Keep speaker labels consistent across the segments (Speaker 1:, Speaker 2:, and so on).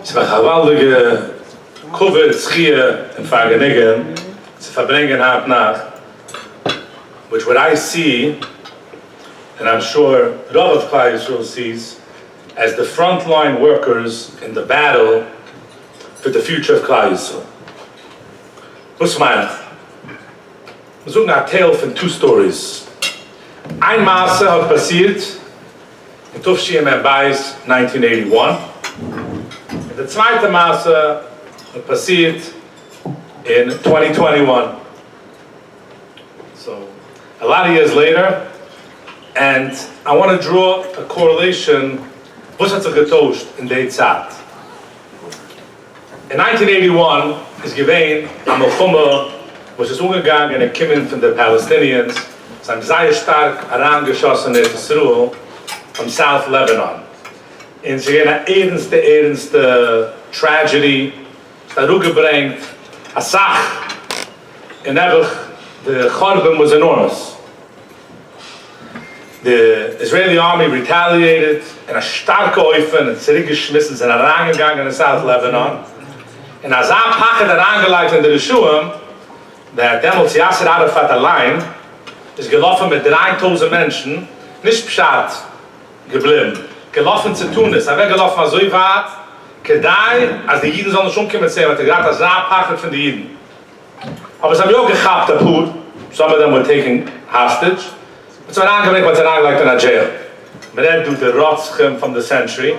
Speaker 1: Es war gewaltige Covid, Schie und Vergnügen zu verbringen hat nach, which what I see, and I'm sure Rav of Klal Yisrael sees, as the frontline workers in the battle for the future of Klal Yisrael. Was meine ich? Wir suchen eine Tale von two stories. Ein Maße hat passiert in Tufshim and Bais 1981. Und der zweite Maße hat passiert in 2021. So, a lot of years later, and I want to draw a correlation. Was hat sich getauscht in der Zeit? In 1981 is gewesen am Milchumma, was ist umgegangen in Kimmen von den Palestinians, es haben sehr stark herangeschossen in Israel from South Lebanon. Und sie gehen eine ernste Tragedy, es hat gebracht, a Sach, and einfach, the Chorben was enormous. The Israeli army retaliated in a starke Eufen und zurückgeschmissen, sind herangegangen in South Lebanon. Und als Pachet herangelegt in der Yeshua, der damals Yasser Arafat allein, ist gelaufen mit 3000 Menschen, nicht Pshat geblieben, gelaufen zu Tunis, er weggelaufen so weit, Kedai, als die Jiden sollen schon kommen sehen, weil er gerade als Pachet von den Jiden. Aber es haben ja auch gehabt, der Put, some of them were taken hostage, es war angelegt, was angelegt in der Jail. Man hat durch den Rotschim from the century.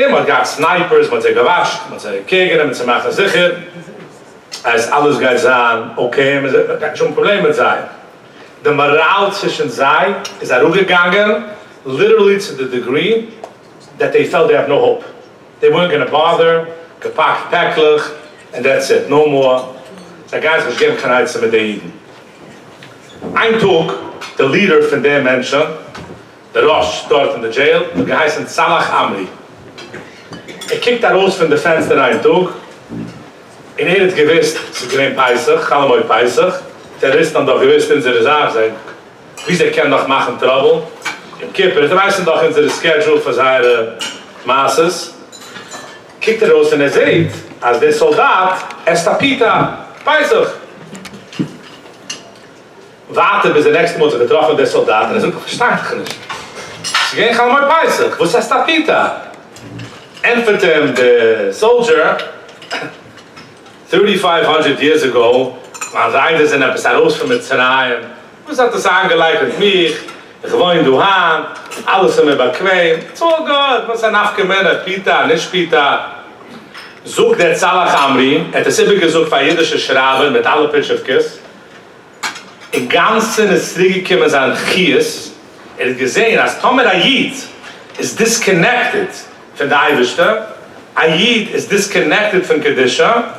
Speaker 1: Man gab Snipers, man hat sie gewascht, man hat sie gekegen, man hat sie machen sicher. Als alles geht sein, okay, man hat schon Probleme mit sein. Der Moral zwischen sei ist gegangen, literally to the degree that they felt they have no hope. They weren't going to bother, gepackt päcklich, and that's it, no more. The guys was giving Kanai mit den Jiden. Ein Tag, the leader von den Menschen, der Rosh dort in der Jail, der geheißen Salach Amri. Kijkt raus von dem Fenster ein Tag, und hat gewusst, sie gewinnt Peisach, Chalamoy Peisach, Terroristen haben doch gewusst in seiner Sache, wie sie können noch machen Trouble. Im Kippur, sie wissen doch in seiner Schedule für seine Masses. Kijkt raus und sieht, als der Soldat, Estapita, Peisach. Warten bis der nächste Mal getroffen der Soldat, und sagt, versteht ich nicht. Sie gehen Chalamoy Peisach, wo ist Estapita? And for them, the soldier, 3,500 years ago, als einer sind etwas heraus von Mitzrayim, was hat das angelegt mit mich, ich wohne in Duhan, alles sind mir bequem, so gut, was ein Afgemene, Pita, nicht Pita. Sucht der Zalach Amri, hat es immer gesucht von jüdischen Schrauben mit allen Pitschefkes, im Ganzen ist zurückgekommen sein Chies, hat gesehen, als Tomer Ayid ist disconnected von der Eibishter, Ayid is disconnected from Kedisha,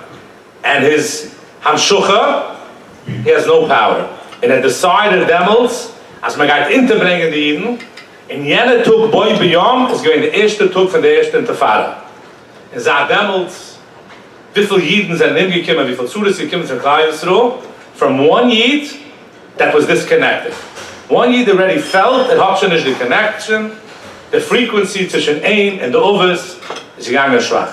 Speaker 1: and his Hamshucha, he has no power. And at the side of Demmels, als man geht interbringen die Jiden, in jene Tug Boi B'Yom, ist gewesen der erste Tug von der ersten Intifada. In sagt Demmels, wie viele Jiden sind hingekommen, wie viele Zulis gekommen von Klal Yisrael, from one Yid that was disconnected. One Yid already felt, it hat schon nicht die connection, the frequency zwischen ein und der Ovis ist gegangen schwach.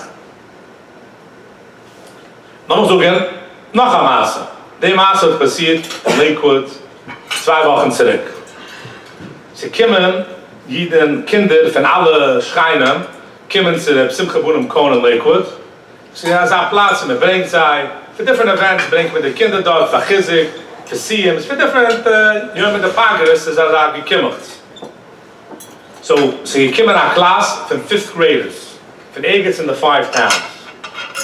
Speaker 1: Noch so gehen, noch eine Maße. Die Maße hat passiert in Lakewood 2 Wochen zurück. Sie kommen, jeden Kinder von allen Schreinen, kommen zu der Simchabun Kohn in Lakewood. Sie haben einen Platz, man bringt sie, für different events bringt man die Kinder dort, für Chizik, für Siems, für different, mit der Pagers, ist gekümmert. So, sie kommen an Klasse von 5th graders, von Egets in the 5 towns.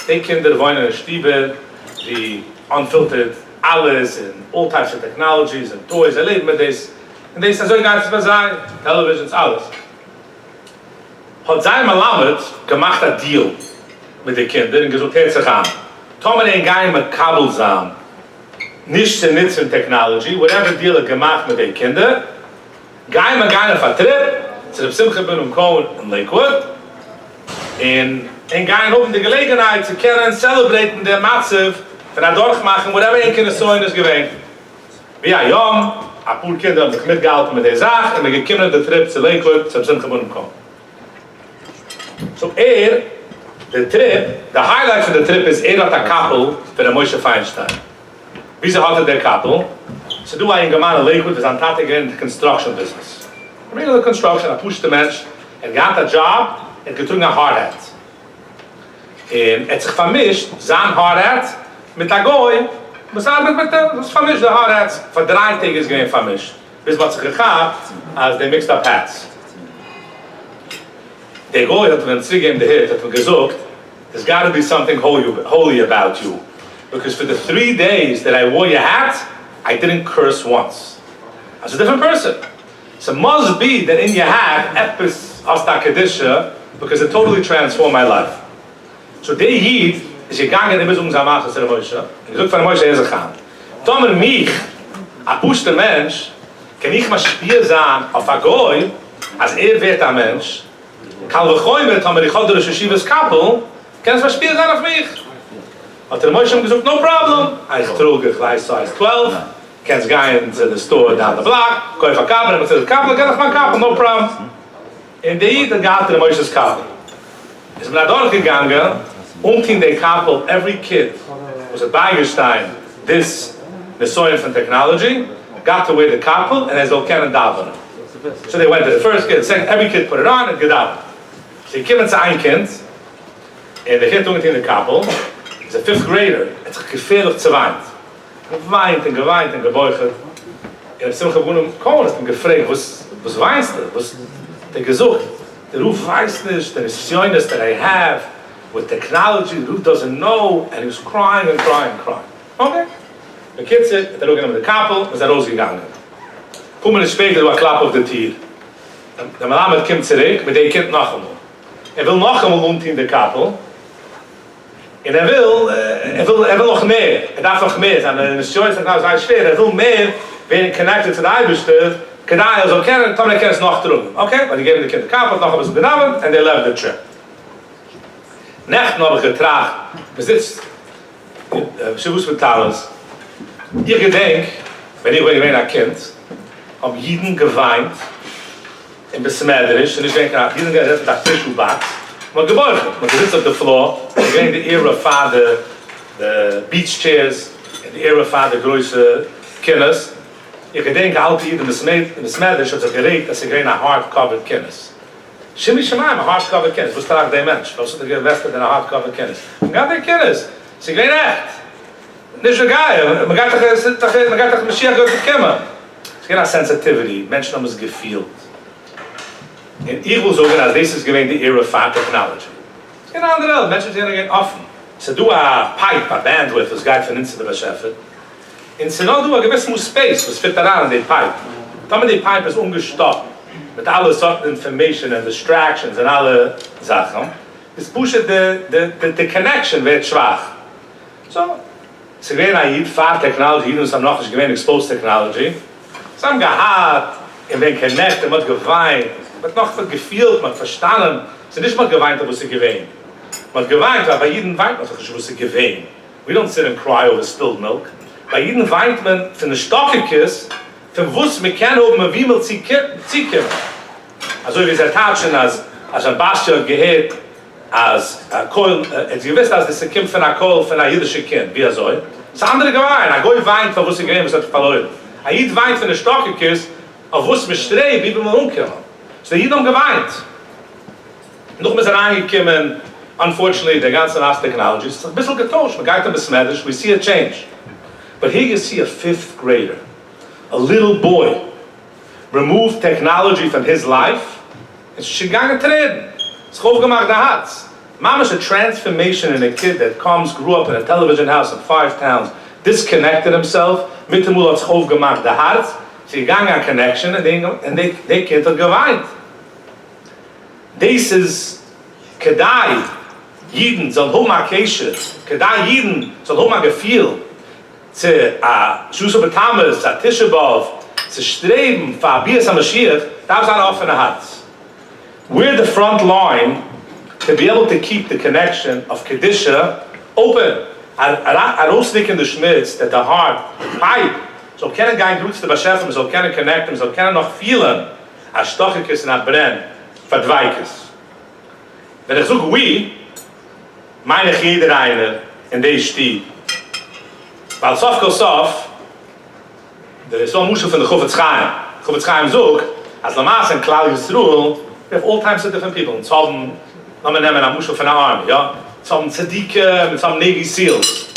Speaker 1: Die Kinder wohnen in Stiebel, die unfiltered alles and all types of technologies and toys, leben mit das. Und das ist so ganz sein, Televisions, alles. Hat sein Malamed gemacht ein Deal mit den Kindern und gesagt, hört sich an. Tomen ein Gein mit Kabel zusammen, nicht zu nutzen Technology, whatever Deal er gemacht mit den Kindern, Gein mit Gein auf ein Trip, zu dem Simchabun Kohn in Lakewood, und ein Gein oben die Gelegenheit zu kennen, celebraten der Matzev, von der Durchmachen, whatever ein Kind so in ist gewähnt. Wie ein Jom, ein paar Kinder haben sich mitgehalten mit der Sache, und wir gekommen den Trip zu Lakewood, zum Simchabun Kohn. So the trip, the highlight for the trip is hat a couple for the Moshe Feinstein. Wie ze hadden der couple? So do I in Gemara Lakewood is on top again in the construction business. Regular construction, I pushed the mensch and got a job and getrunken a hard hat. En het zich vermischt, zijn hard hat mit a goy, was vermischt de hard hats. Voor 3 dagen is geen vermischt. Bis wat ze gegaat, als they mixed up hats. The goy had when three game the hit, had gezocht, there's got to be something holy about you. Because for the 3 days that I wore your hat, I didn't curse once. I was a different person. So it must be that in your hat, epis hasta kedisha, because it totally transformed my life. So the yid is gegangen in de Zamache zu der Moshe. Ik zoek van de Moshe is gegaan. Tomer mich, a pushte mensch, kan ich mal spiel sein auf a goy, als wird a mensch, kann wir goy mit haben die Gotter Shivas Kappel, kann es mal spiel sein auf mich. Hat der Moshe gesagt, no problem. I trug a gleich size 12, can gehen into the store down the block, kauf a Kappel, and says Kappel, kann ich mal Kappel, no problem. In de yid gaat der Moshe's Kappel. Is mir dort gegangen, in the couple, every kid was at Beierstein, this Nesoyan from technology, got to wear the couple, and as Oken and Davon. So they went to the first kid, the second, every kid put it on and get out. So he came into ein Kind, and the kid in the couple, he's a 5th grader, it's gefährlich zu weint. Geweint und geweint und gebeugt. Ich habe ihm gewonnen, komm, ich habe ihn gefragt, was weinst du? Was der gesucht? Der Ruf weiß nicht, der Nesoyan that I have, with technology, who doesn't know, and he was crying and crying and crying. Okay. The kid said, they're looking at the couple, was er rausgegangen. Kommen später war Klapp auf der Tier. Der Malamed kommt zurück, mit dem Kind noch einmal. Will noch einmal in der Couple. Und will noch mehr. Darf noch mehr sein. In der Situation ist schwer. Will mehr, wenn connected to the Eibischter, kann also kennen, dann kann es noch drüben. Okay? Weil die geben the Kind the Couple, noch ein bisschen genommen, and they left the trip. Nacht noch getragen, besitzt, Shavuos mit Talos. Ihr gedenk, wenn ich ein Kind, haben jeden geweint, in besmederisch, und ich denke, jeden gesetzt nach Tischubats, man gebeugt, man sitzt auf der Floor, ich denke, die Ehre von the beach chairs, die Ehre von der größte Kinders. Ich gedenke, alte jeden in besmederisch, hat sich geregt, dass ich ein hard-covered Kinders. Shimmy Shemaim, a hard-covered Kinders. Was tragt der Mensch? Was ist der invested in a hard-covered Kinders? Man gaat der Kinders. Sie gehen echt. Nicht ein Geil. Man gaat doch Mashiach Gott bekommen. Es gibt eine Sensitivity. Menschen haben es gefühlt. Und ich will sagen, als das ist gewesen die Era von Technology. Es gibt eine andere Welt. Menschen sind gehen offen. Sie do a pipe, a bandwidth, was geht von uns zu beschäftigt. Und sie noch do a gewissen Space, was fit daran in die Pipe. Dann die Pipe ist ungestoppt. Mit alle sorten information and distractions and alle Sachen, es pusht the connection wird schwach. So, sie gewähnen Aid, Fahr-Technology, und es haben noch nicht gewähnt Exposed Technology. Sie haben gehad, und wenn connect, man hat geweint, man hat noch gefühlt, man hat verstanden, sie nicht mal geweint, wo sie gewähnt. Man hat geweint, weil bei jedem weint man sich, wo sie gewähnt. We don't sit and cry over spilled milk. Bei jedem weint man für eine Stockekis, für wuss, wir kennen oben, wie man sie kommen. Also wie sie tatschen, als ein Bastion gehört, als Kohl, als gewiss, als das kommt von einer Kohl, von einer jüdischen Kind, wie soll. Das andere geweint, ein Goy weint, für wuss sie gewähnt, was hat verloren. Ein Jid weint für eine Stockekis, auf wuss wir streben, wie wir mal umkommen. So der Jid haben geweint. Noch mal sind angekommen, unfortunately, der ganze last technology ist ein bisschen getauscht, man geht ein bisschen medisch, we see a change. But here you see a 5th grader, a little boy, remove technology from his life, and she's gegangen treten. It's aufgemacht der Hatz. Mama's a transformation in a kid that grew up in a television house in 5 towns, disconnected himself, mit dem Ul hat's aufgemacht der Hatz, sie gegangen an connection, and they Kind hat geweint. This is Kedai, Yidden, soll homa Keshe, Kedai Yidden, soll homa Gefühl, zu Shusha B'Tamas, zu Tisha B'Av, zu streben, für Abias HaMashiach, das ist eine offene Herz. We're the front line to be able to keep the connection of Kedisha open. Arosnik in the Schmitz, that the heart, pipe, so kennen gein Grutz zu beschäftigen, so kennen connecten, so kennen noch fühlen, als Stochikis und als Brenn, verdweikes. Wenn ich sage we, meine ich jeder eine in der Stieb. Weil sof kol sof, der ist so Muschel von der Chofetz Chaim. Chofetz Chaim sagt, als Lamas and Klal Yisroel, we have all types of different people. Und so haben, lassen wir nehmen, eine Muschel von der Army, ja? So haben Tzadike, mit so haben Navy Seals.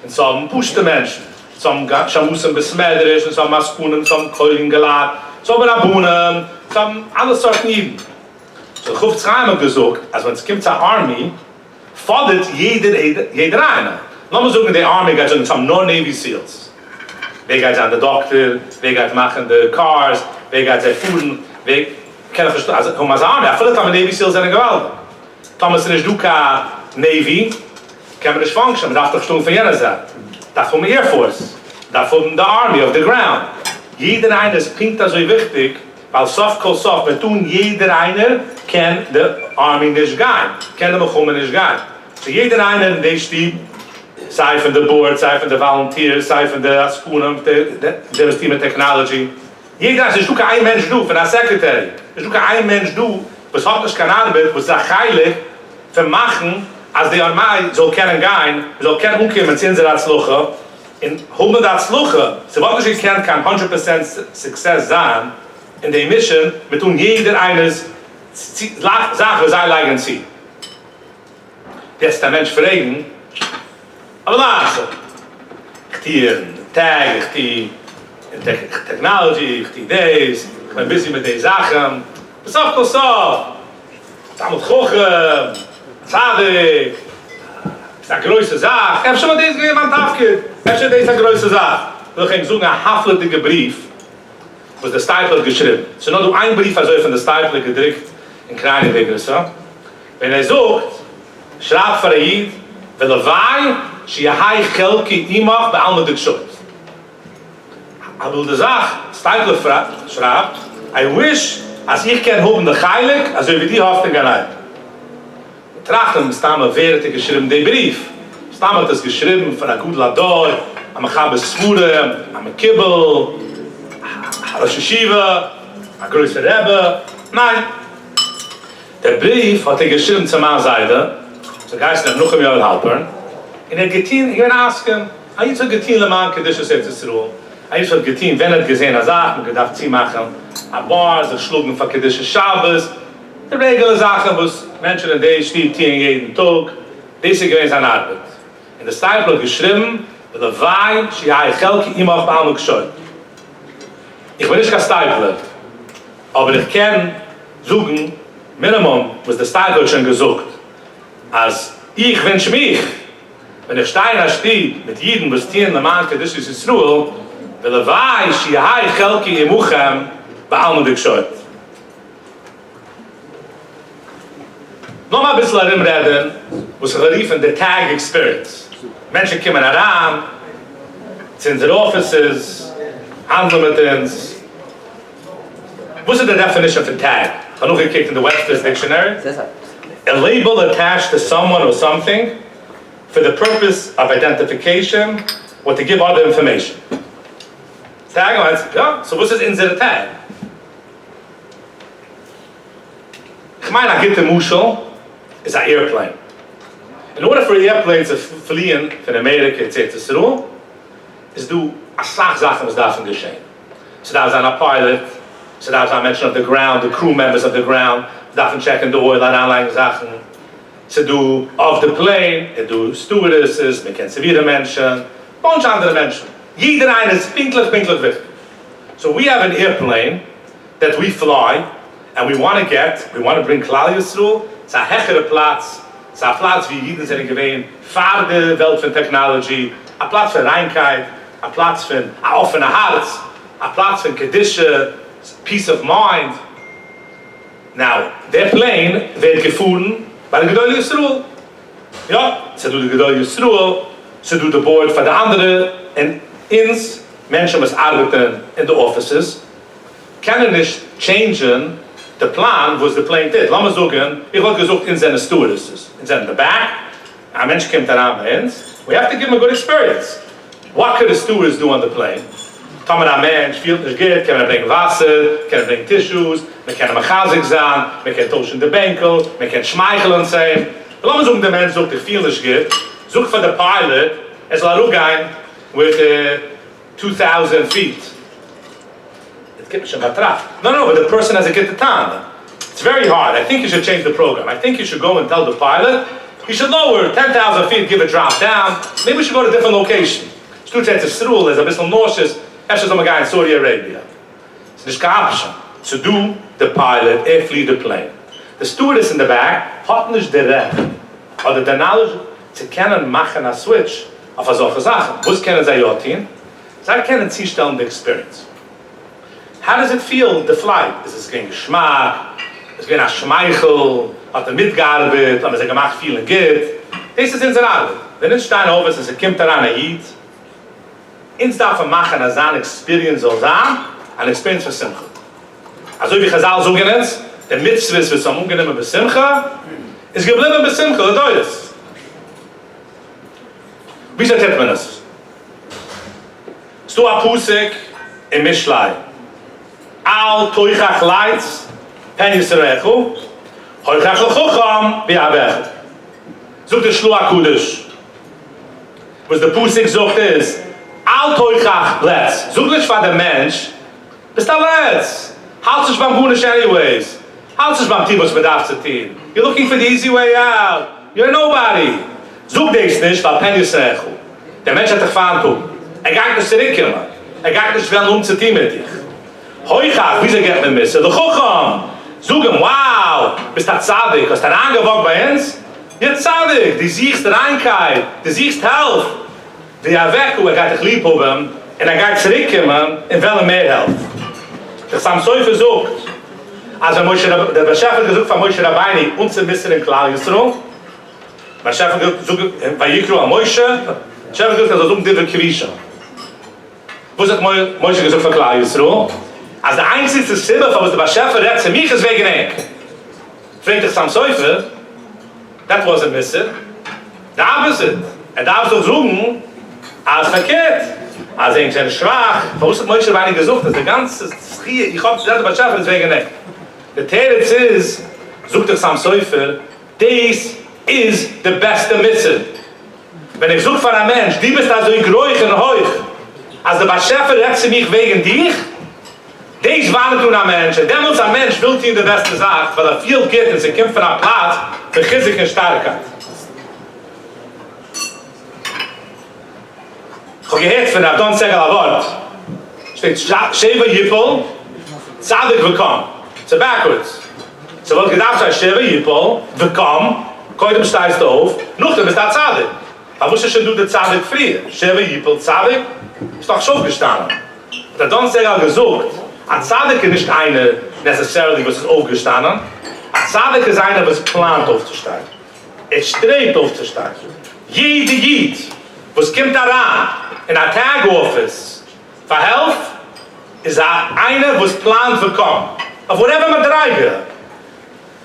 Speaker 1: Und so haben Pushte Menschen. So haben Shamusen besmedrisch, und so haben Maskunen, so haben Keulen gelad, so haben Rabunen, so haben alle Sorten Jiden. So Chofetz Chaim hat gesagt, als wenn es kommt zur Army, fordert jeder einer. Lass mal sagen, die Army geht schon, some no Navy Seals. Wer geht an den Doktor, wer geht machen die Cars, wer geht an Fuden, wer kann ich verstehen, also als Army, viele haben Navy Seals eine Gewalt. Thomas nicht du kein Navy, kann man nicht function, man darf doch Stunde von jener sein. Das von der Air Force, das von der Army of the ground. Jeder einer ist pinkt so wichtig, weil soft kol soft, wir tun jeder einer kann die Army nicht gehen, kann die Mechumen nicht gehen. So jeder einer in der Stieb, sei von der Board, sei von der Volunteers, sei von der Aspunem, der Team of Technology. Jeder ist du kein Mensch du, von der Secretary. Ist du kein Mensch du, was hat nicht keine Arbeit, was sagt heilig, vermachen, als die Armee soll kennen gehen, soll kennen umkommen, ziehen sie das Luche, in 100 das Luche, sie wollen nicht kennen, kann 100% Success sein, in der Mission, mit tun jeder eines Sache, sei leigen sie. Jetzt der Mensch fragen, aber lassen. Ich gehe in Tag, ich gehe in Technology, ich gehe das, ich bin busy mit den Sachen. Was auch das so? Damit kochen, Zadig, das ist eine größere Sache. Ich habe schon mal das gegeben, man darf geht. Ich habe schon das eine größere Sache. Ich ging so einen haftletigen Brief, was der Stipler geschrieben. So nur ein Brief, also von der Stipler gedrückt, in kleine Dinge, so. Wenn sagt, schreibt für Jid, ולוואי שיהי חלקי אימך בעלמא דקשות. Aber die Sache, Stipler schreibt, I wish, als ich kann hoben der Heilig, also wie die Hoffnung allein. Trachten, Stamme währte geschrieben den Brief. Stamme hat das geschrieben von einer Gudlador, am Chabes Svure, am Kibbel, a Rosh Hashiva, a größer Rebbe. Nein. Der Brief hat geschrieben zu meiner Seite, so geist noch ein Jahr halpern. Und geteen, ich werde asken, ich soll geteen le man Kedisches Erzisruel. Ich soll geteen, wenn gesehen hat, man gedacht, sie machen, a bar, sie schlugen von Kedisches Shabbos. Die Regel Sachen, was Menschen in der Stieb tieren jeden Tag, diese gewesen an Arbeit. In der Stipler geschrieben, der Wein, sie hat Chelke immer auf Almuk geschaut. Ich bin nicht kein Stipler, aber ich kann suchen, Minimum, was der Stipler schon gesucht. Als ich wünsche mich, wenn ich stehe in der Stieb mit jedem, was tieren der Mann, das ist Yisruel, der Wein, sie hat Chelke im Uchem bei Almuk geschaut. Noch mal ein bisschen reden, was ich rief in der Tag Experience. Menschen kommen heran, sind in their offices, handeln mit uns. Was ist die definition for tag? Ich habe noch gekickt in the Webster's Dictionary. A label attached to someone or something for the purpose of identification or to give other information. Tag heißt, ja, so was ist in der Tag? Ich meine, ich gebe Muschel, is an airplane. In order for the airplane to fliehen von Amerika etc. is do a Sachen, was davon geschehen. So that was on a pilot, so that was on mention of the ground, the crew members of the ground, davon checken the oil, an Anleihen Sachen. So do of the plane, do stewardesses, man kennt sie wieder Menschen, bunch andere Menschen. Jeder eine ist pinklich wichtig. So we have an airplane that we fly, and we want to bring Klal Yisroel. Es ist ein hechere Platz, es ist ein Platz, wie jeden sind gewähnt, für die Welt von Technology, ein Platz für Reinkeit, ein Platz für ein offenes Herz, ein Platz für Kedische, Peace of Mind. Now, der Plane wird gefunden bei der Gedol Yisroel. Ja, sie tut die Gedol Yisroel, sie tut die Board für die anderen, und uns, Menschen müssen arbeiten in den Offices, können nicht changen, the plan was the plane did. Lass mal sagen, ich habe gesucht in seine stewardesses. In seine back, ein Mensch kommt daran bei uns. We have to give him a good experience. What could a stewardess do on the plane? Tommen ein Mensch, fühlt nicht gut, kann er bringen Wasser, kann er bringen Tissues, wir können Mechazig sein, wir können tauschen die Bänkel, wir können schmeicheln sein. Lass uns suchen, der Mensch sucht, der viel nicht gibt. Such für den Pilot, es soll auch gehen with 2,000 feet. It gibt schon Vertrag. No, but the person has a good time. It's very hard. I think you should change the program. I think you should go and tell the pilot, he should lower 10,000 feet, give a drop down. Maybe we should go to a different location. Students at Strul is a bit nauseous. That's just a guy in Saudi Arabia. So there's an option to do the pilot and flee the plane. The stewardess in the back hat nicht der Recht oder der Knowledge zu können machen a switch auf a solche Sachen. Was können sie ja tun? Sie können sich stellen the experience. How does it feel, the flight? Ist es kein Geschmack? Ist es kein Schmeichel? Hat mitgearbeitet? Haben sie gemacht vielen Geld? Das ist unsere Arbeit. Wenn es stein auf ist, es kommt daran ein Eid. Uns darf machen, als eine Experience soll sein, eine Experience für Simcha. Also wie Chazal sagen jetzt, der Mitzvahs wird zum Ungenehmen bei Simcha, ist geblieben bei Simcha, das teuer ist. Wie sagt man das? Stu a Pusik in Mishlai. Al toichach leitz, pen Yisraechu, hoichach lechucham, wie abech. Zoekt de Shlu HaKudosh. Was der Pusik sagt ist, al toichach letz. Zoekt nicht von der Mensch, bist da letz. Halt sich beim Gunish anyways. Halt sich beim Tibus bedarf zu tun. You're looking for the easy way out. You're nobody. Zoek deze nicht, weil pen Yisraechu. Der Mensch hat dich verantwortung. Geht nicht zurückkommen. Geht nicht wollen zu tun mit dich. Heuchach, wieso geht man missen? Du Chucham! Sagen, wow, bist du Zadig? Hast du angewogen bei uns? Ja, Zadig, die siehst Reinkeit, die siehst Helf. Die weg, geht dich lieb haben, und geht zurückkommen, und will mehr Helf. Das haben so versucht. Also der Beschäfer gesucht von Moshe Rabbeini, uns ein bisschen in Klar Yisro. Beschäfer gesucht, bei Yikro an Moshe, Beschäfer gesucht, also um die Kvisha. Wo ist Moshe gesucht von Klar Yisro? Als der einzige Sibbe, was der Beschäfer redt, zu mich ist wegen Eck. Fragt sich Sam Seufer, that wasn't missing. The opposite. Darf doch suchen, als verkehrt. Als ein schwach, warum ist Moshe Rabbeini gesucht? Das ist der ganze Schie, ich hoffe, der Beschäfer ist wegen Eck. The Teretz is, sucht sich Sam Seufer, this is the best missing. Wenn ich suche für einen Mensch, die bist also in Gräuch und Heuch, als der Beschäfer redt zu mich wegen dich, Deze waren toen aan mensen. Demmels aan mens wilt hij de beste zaak, weil viel geht und sie kommt von einer Platz, vergiss ich in Starkheit. Ich habe gehört von der Donzegel Wort. Steht Sheva Yippel, Zadig Vekam. So backwards. So wird gedacht sein, Sheva Yippel, Vekam, koidem steigst du auf, noch dem ist da Zadig. Aber wusste schon du der Zadig früher? Sheva Yippel, Zadig, ist doch schon gestanden. Der Donzegel gesucht, a Tzadik ist nicht eine, necessarily, was ist aufgestanden. A Tzadik ist einer, was plant aufzusteigen. Strebt aufzusteigen. Jede Jid, was kommt daran, in a Tag Office, für Helf, ist einer, was plant für kommen. Auf whatever man dreige.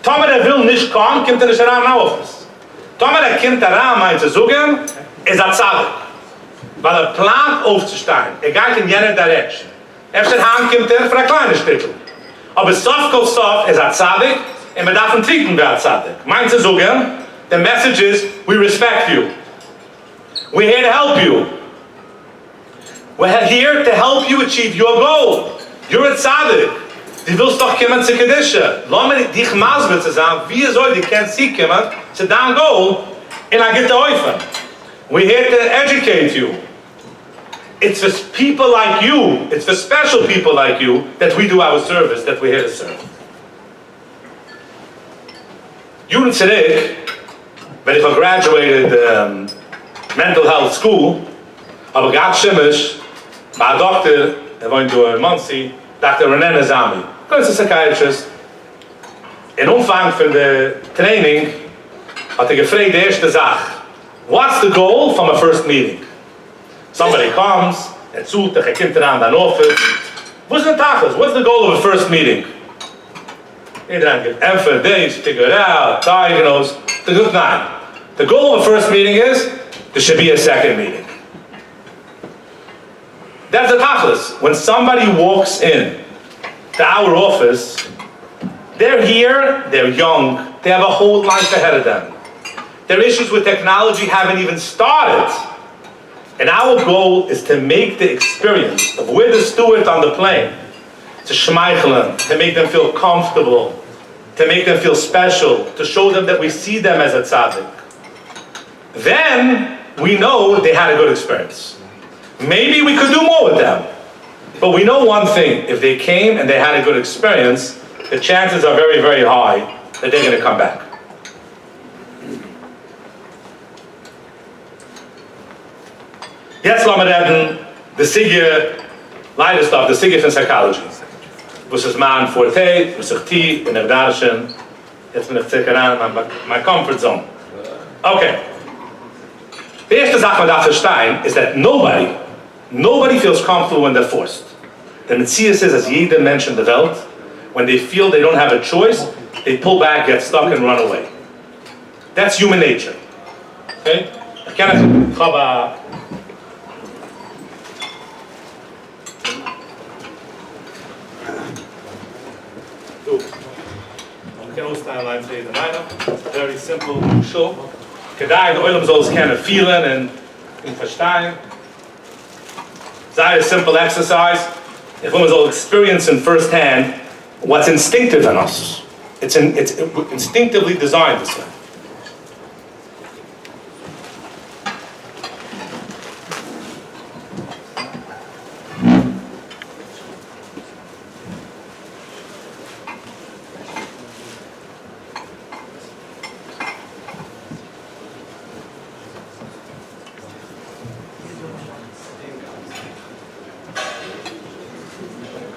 Speaker 1: Tomer, der will nicht kommen, kommt nicht daran in Office. Tomer, der kommt daran, meint zu sagen, ist a Tzadik. Weil plant aufzusteigen. Geht in jener Direction. Efter Hand kommt für ein kleines Stückchen. Aber soft goes soft ist ein Zadig, und man darf ihn trinken wie ein Zadig. Meint sie sogar, the message is, we respect you. We're here to help you. We're here to help you achieve your goal. You're a Zadig. Die willst doch kommen zu Kedische. Lass mir dich maßbar zu sagen, wie soll die kennen sie kommen zu deinem Goal, und er gibt dir Eufen. We're here to educate you. It's for people like you, it's for special people like you that we do our service, that we're here to serve. Juden zurück, when I graduated mental health school, aber gehabt Schimmisch, mein Doktor, went to Muncie, Dr. René Nazami, kurzer Psychiatrist. In Umfang von der Training hat gefragt die erste Sache, what's the goal from a first meeting? Somebody comes, sucht dich, kommt around an office. What's the tachlis? What's the goal of a first meeting? You don't get effort, days, figure it out, diagnose. The goal of a first meeting is, there should be a second meeting. That's the tachlis. When somebody walks in to our office, They're here, they're young, they have a whole life ahead of them. Their issues with technology haven't even started. And our goal is to make the experience of with the steward on the plane, to schmeichel, to make them feel comfortable, to make them feel special, to show them that we see them as a tzaddik. Then we know they had a good experience. Maybe we could do more with them. But we know one thing, if they came and they had a good experience, the chances are very, very high that they're going to come back. Jetzt lassen wir reden, the Sigge, leider stuff, the Sigge von Psychology. Was ist mein Forte, was ich tie, in der Darschen, jetzt bin ich circa an my comfort zone. Okay. The erste Sache man darf verstehen is that nobody feels comfortable when they're forced. The Metzias is, as jeder Mensch in der Welt, when they feel they don't have a choice, they pull back, get stuck, and run away. That's human nature. Okay? Ich habe very simple shul. Kedai, the oilem soll es kennen feeling and verstehen. It's a simple exercise. If women will experience in firsthand what's instinctive in us. It's instinctively designed this way.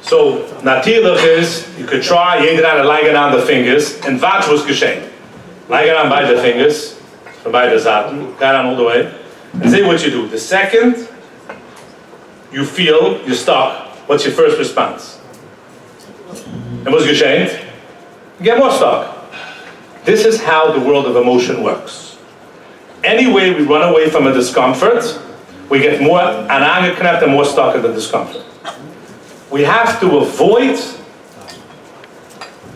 Speaker 1: So, natürlich is, you could try, jeder eine legen an the fingers, and watch was geschehen. Legen an beide fingers, von beide Seiten, get on all the way, and see what you do. The second you feel you're stuck, what's your first response? And what's geschehen? You get more stuck. This is how the world of emotion works. Any way we run away from a discomfort, we get more angeknapt and more stuck in the discomfort. We have to avoid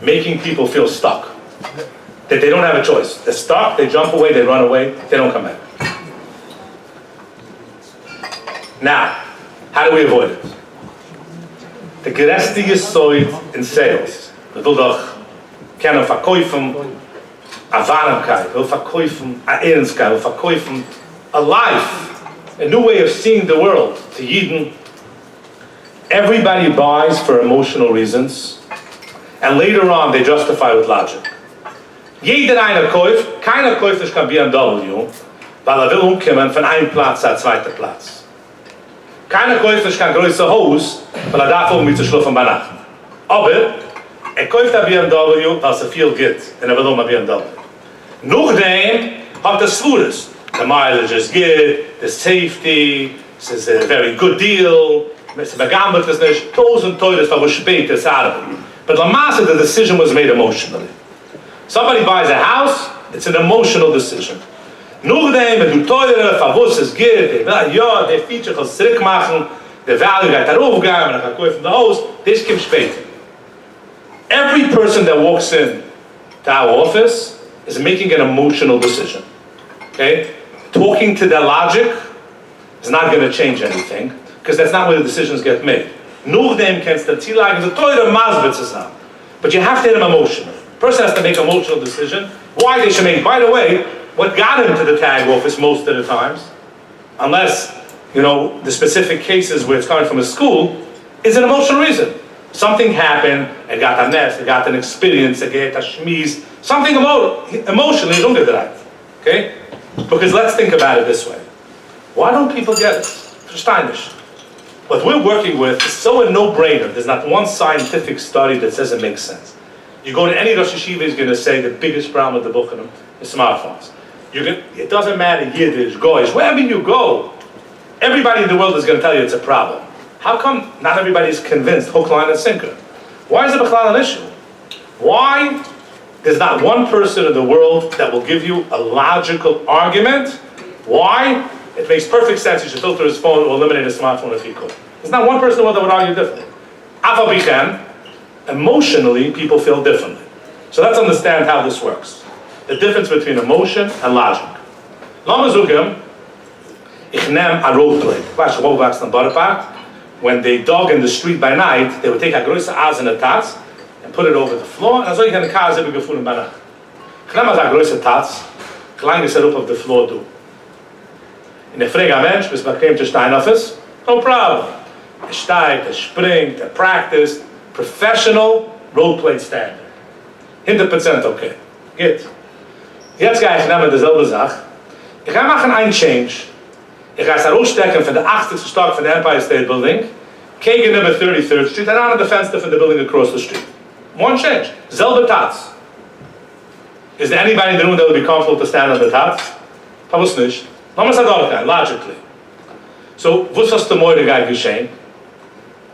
Speaker 1: making people feel stuck. That they don't have a choice. They're stuck, they jump away, they run away, they don't come back. Now, how do we avoid it? The gereste Yesod in sales. We will doch kennen verkaufen a Warmkeit, we will verkaufen a Ehrenskeit, we will verkaufen a life, a new way of seeing the world to Yidden. Everybody buys for emotional reasons, and later on they justify with logic. Jeder einer kauft, keiner kauft nicht kein BMW, weil will umkommen von einem Platz zum zweiten Platz. Keiner kauft nicht kein größer Haus, weil darf mit zu schlafen bei Nacht. Aber kauft ein BMW, weil es viel gibt, und will ein BMW. Nachdem hat das Svures. The mileage is good, the safety, this is a very good deal. Mr. Begambert is nicht tausend teures, but was später Saturday. But La Masa, the decision was made emotionally. Somebody buys a house, it's an emotional decision. Nachdem, du teure, was is good, ja, der Feature kann zurückmachen, der Value geht darauf gehen, man kann kaufen das Haus, das kommt später. Every person that walks in to our office is making an emotional decision. Okay? Talking to their logic is not going to change anything. Because that's not where the decisions get made. Nachdem kannst du zielagen, the teure Masbitz is not. But you have to hit them emotional. The person has to make an emotional decision. Why they should make, by the way, what got him to the tag office most of the times, unless, the specific cases where it's coming from a school, is an emotional reason. Something happened, it got a mess, it got an experience, it got a schmies, something emotionally is ungedreht. Okay? Because let's think about it this way. Why don't people get it? Verstehen nicht. What we're working with is so a no-brainer. There's not one scientific study that says it makes sense. You go to any Rosh Yeshiva, is going to say the biggest problem with the Bukhanim is smartphones. It doesn't matter Yiddish, Goyish, wherever you go, everybody in the world is going to tell you it's a problem. How come not everybody is convinced, hook, line, and sinker? Why is it an issue? Why there's not one person in the world that will give you a logical argument? Why? It makes perfect sense. You should filter his phone or eliminate his smartphone if he could. There's not one person in the world that would argue differently. Afal Bichan, emotionally, people feel differently. So let's understand how this works. The difference between emotion and logic. Laten we zoeken, ik neem a road plate. Watch, what was in the park? When they dug in the street by night, they would take a große Eis in the tats and put it over the floor, and so you can car hebben gevonden bij nacht. Ik neem a große tats, klein is erop op the floor do. In der frage ein Mensch, bis man kommt zu stein auf es, no problem. Steigt, springt, practiced, professional road plate standard. 100% okay. Geht. Jetzt gehe ich nehmen dieselbe Sache. Ich ga machen ein Change. Ich ga es herausstecken von der 80. Stock von der Empire State Building, gegen number 33rd Street, and out of the fence from the building across the street. One change. Selbe tats. Is there anybody in the room that would be comfortable to stand on the tats? Pavus nicht. Lass uns das logically. So, what's das the more guy geschehen?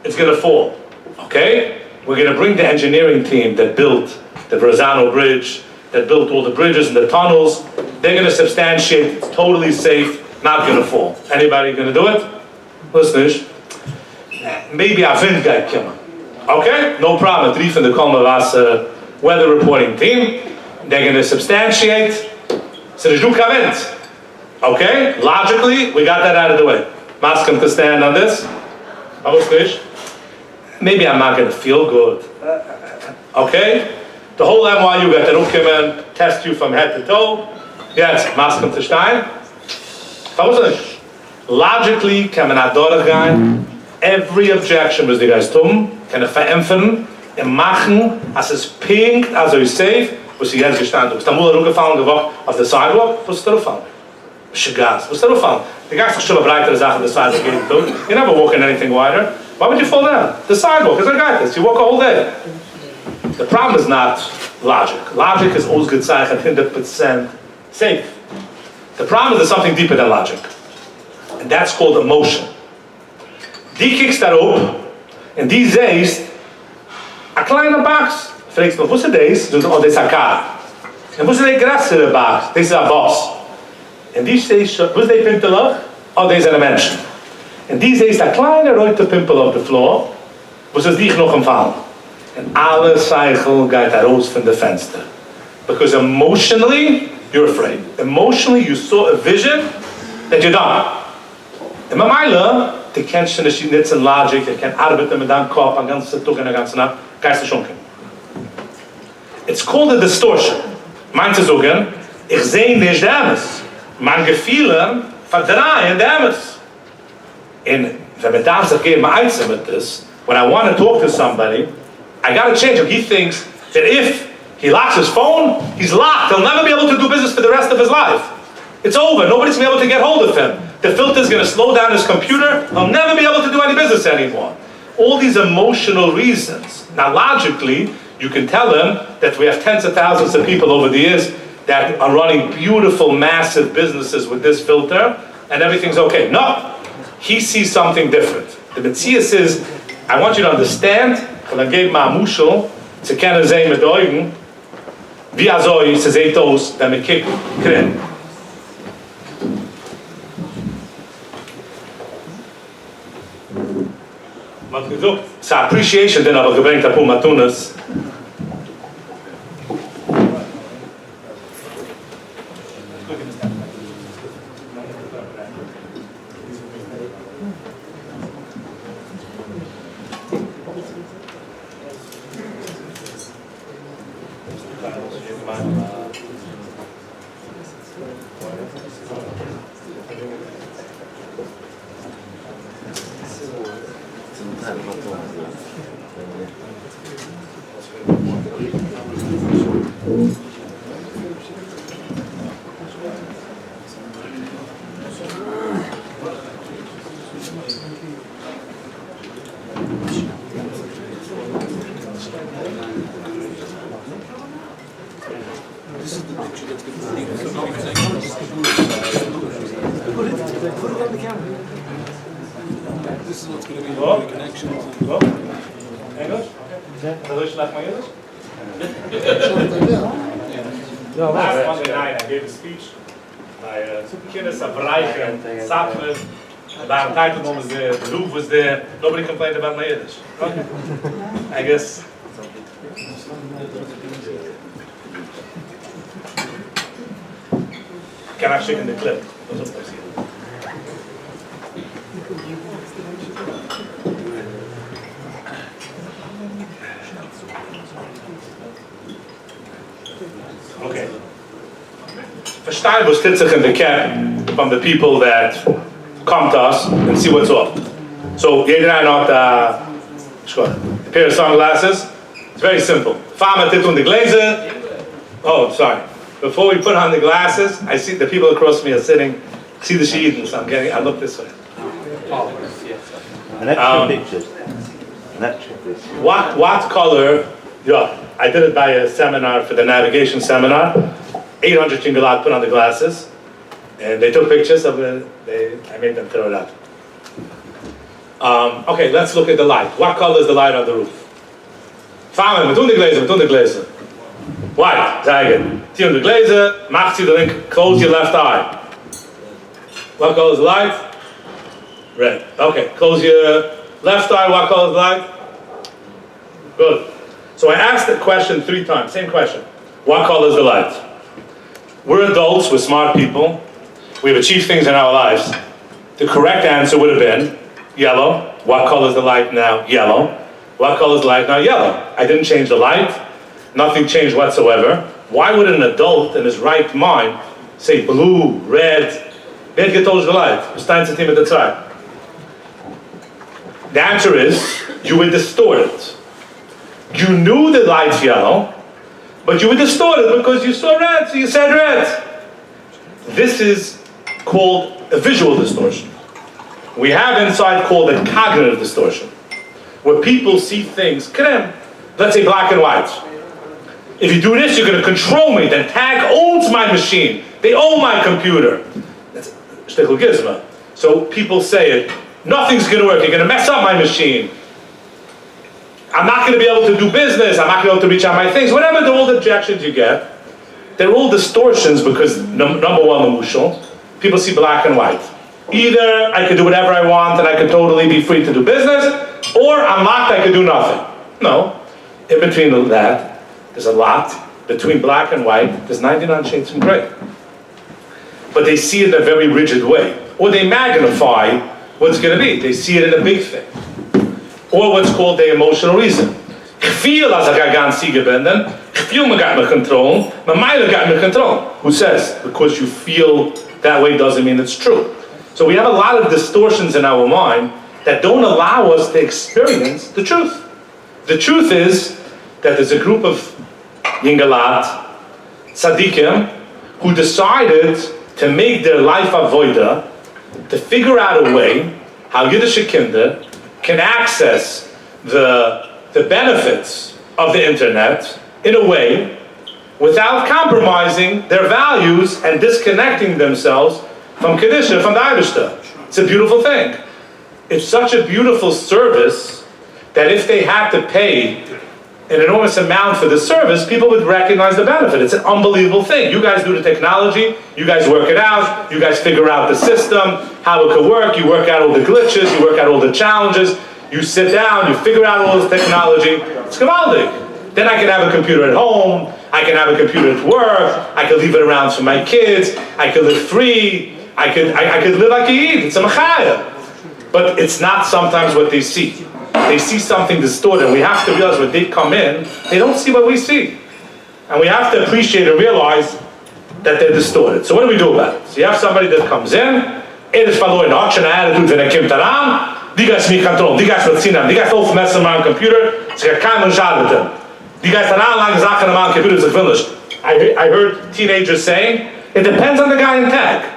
Speaker 1: It's going to fall. Okay? We're going to bring the engineering team that built the Verrazano Bridge, that built all the bridges and the tunnels. They're going to substantiate it's totally safe, not going to fall. Anybody going to do it? Listen, maybe a wind guy come. Okay? No problem. Three from the Komavas weather reporting team. They're going to substantiate. So there's no wind. Okay? Logically, we got that out of the way. Ask him to stand on this. Maybe I'm not going to feel good. Okay? The whole NYU got to come in, test you from head to toe. Yes, ask him to stand. Logically, can man not doorgaan. Every objection was the guys tun, can verämpfen und machen, als es pinkt, als es safe, wo sie jetzt gestanden ist. Da muss gefallen geworden auf der Sidewalk, wo es drauf fallen. Gas, what's drauf fallen? The guys are still a brighter Sache, the sidewalk. You never walk in anything wider. Why would you fall down? The sidewalk, because I got this. You walk a whole day. The problem is not logic. Logic is always good sign 100% safe. The problem is something deeper than logic. And that's called emotion. Die kicks daarop, en die zegt, a kleine box. Vreemd me, wat is deze? Doet al deze elkaar. En wat is de grotere box? Deze is een boss. En die zegt, wat is die pimpelig? Oh, deze is een mens. En die zegt, een kleine rode pimpel op de floor. Wat is die nog vallen? En alle cycle gaat eruit van de venster. Because emotionally, you're afraid. Emotionally, you saw a vision that you're done. En met mij die kent je niet zijn logic, je kan arbeiden met een kop, een ganze dag en een ganze nacht, kan je schonken. It's called a distortion. Meint te zeggen, ik zie niet dames. Mijn gevoelen verdraaien dames. En wenn we dames een keer uitzien met this, when I want to talk to somebody, I got to change him. He thinks that if he locks his phone, he's locked. He'll never be able to do business for the rest of his life. It's over. Nobody's going to be able to get hold of him. The filter's going to slow down his computer. He'll never be able to do any business anymore. All these emotional reasons. Now, logically, you can tell him that we have tens of thousands of people over the years that are running beautiful, massive businesses with this filter, and everything's okay. No, he sees something different. The Metzias is, I want you to understand, and I gave my mushel, to kennen zijn met ogen, wie azoi se zeitos, dat me kik krim. Wat gezocht, it's appreciation den aber gebrengt op Matunas.
Speaker 2: This is what's going to be the connection.
Speaker 1: English? English like my English? Last Monday night I gave a speech by Kinnis Abreichen, Satman, the title was there, the roof was there, nobody complained about my Yiddish. I guess. can I check in the clip? Okay. Verstehen was steht sich in the cap from the people that come to us and see what's up. So, jeder hat a pair of sunglasses. It's very simple. Farmer tit on the glazer. Oh, sorry. Before we put on the glasses, I see the people across me are sitting. See the sheet, so I look this way.
Speaker 3: An extra picture. An extra picture.
Speaker 1: What color? Yeah, I did it by a seminar for the navigation seminar. 800 Chingalat put on the glasses, and they took pictures of it. I made them throw it out. Okay, let's look at the light. What color is the light on the roof? Farmer, met the glazer. White, zeigen. Zie on the glazer, macht sie the link, close your left eye. What color is the light? Red. Okay, close your left eye, what color is the light? Good. So I asked the question 3 times, same question. What color is the light? We're adults, we're smart people. We've achieved things in our lives. The correct answer would have been yellow. What color is the light now? Yellow. What color is the light now? Yellow. I didn't change the light. Nothing changed whatsoever. Why would an adult in his right mind say blue, red? Wer getold the light? The answer is you were distorted. You knew the light's yellow, but you were distorted because you saw red, so you said red. This is called a visual distortion. We have inside called a cognitive distortion, where people see things, let's say black and white. If you do this, you're going to control me. Then tag owns my machine. They own my computer. That's shtickle gizmo. So people say it, nothing's going to work. You're going to mess up my machine. I'm not going to be able to do business. I'm not going to be able to reach out my things. Whatever the old objections you get, they're all distortions because number one, the mushal, people see black and white. Either I could do whatever I want and I could totally be free to do business, or I'm locked, I could do nothing. No. In between that, there's a lot. Between black and white, there's 99 shades from gray. But they see it in a very rigid way. Or they magnify what's going to be. They see it in a big thing. Or what's called the emotional reason. Ich feel als ich gar nicht gebunden. Ich feel me got me control. My mind got me control. Who says? Because you feel that way doesn't mean it's true. So we have a lot of distortions in our mind that don't allow us to experience the truth. The truth is that there's a group of Yingalat, Tzaddikim, who decided to make their life avoida, to figure out a way how Yiddish Kinder can access the benefits of the internet in a way without compromising their values and disconnecting themselves from Kedusha, from the Eibishter. It's a beautiful thing. It's such a beautiful service that if they had to pay an enormous amount for the service, people would recognize the benefit. It's an unbelievable thing. You guys do the technology, you guys work it out, you guys figure out the system, how it could work, you work out all the glitches, you work out all the challenges, you sit down, you figure out all this technology. It's gewaldig. Then I can have a computer at home, I can have a computer at work, I can leave it around for my kids, I can live free, I could live like a Yid. It's a machaya. But it's not sometimes what they see. They see something distorted. We have to realize when they come in, they don't see what we see. And we have to appreciate and realize that they're distorted. So what do we do about it? So you have somebody that comes in, is verloren, hat schon eine Attitude, wenn kommt daran, die guys mich control, die guys mit Zinnen, die guys aufmessen am Computer, es gibt keinen Schaden. Die guys daran lange Sachen am Computer ist finished. I heard teenagers saying, it depends on the guy in tech.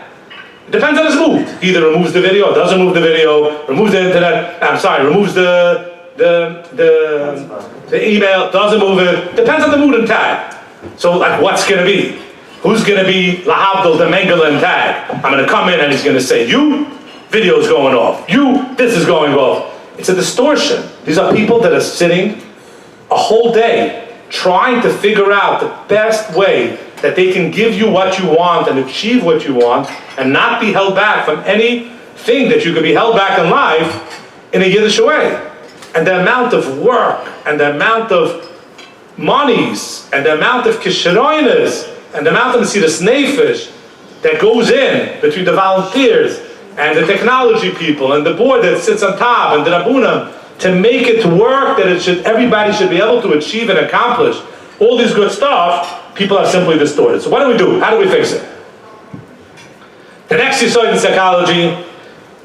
Speaker 1: It depends on his mood. He either removes the video, doesn't remove the video, removes the internet, removes the email, doesn't move it. Depends on the mood and tag. So like what's gonna be? Who's gonna be Lahabdul, the Mengele and tag? I'm gonna come in and he's gonna say, you, video's going off. You, this is going off. It's a distortion. These are people that are sitting a whole day trying to figure out the best way that they can give you what you want and achieve what you want and not be held back from anything that you could be held back in life in a Yiddish way. And the amount of work and the amount of monies and the amount of kisharoinas and the amount of Mesiras Nefesh that goes in between the volunteers and the technology people and the board that sits on top and the Rabunam to make it work, that everybody should be able to achieve and accomplish all this good stuff, people are simply distorted. So what do? How do we fix it? The next insight in psychology,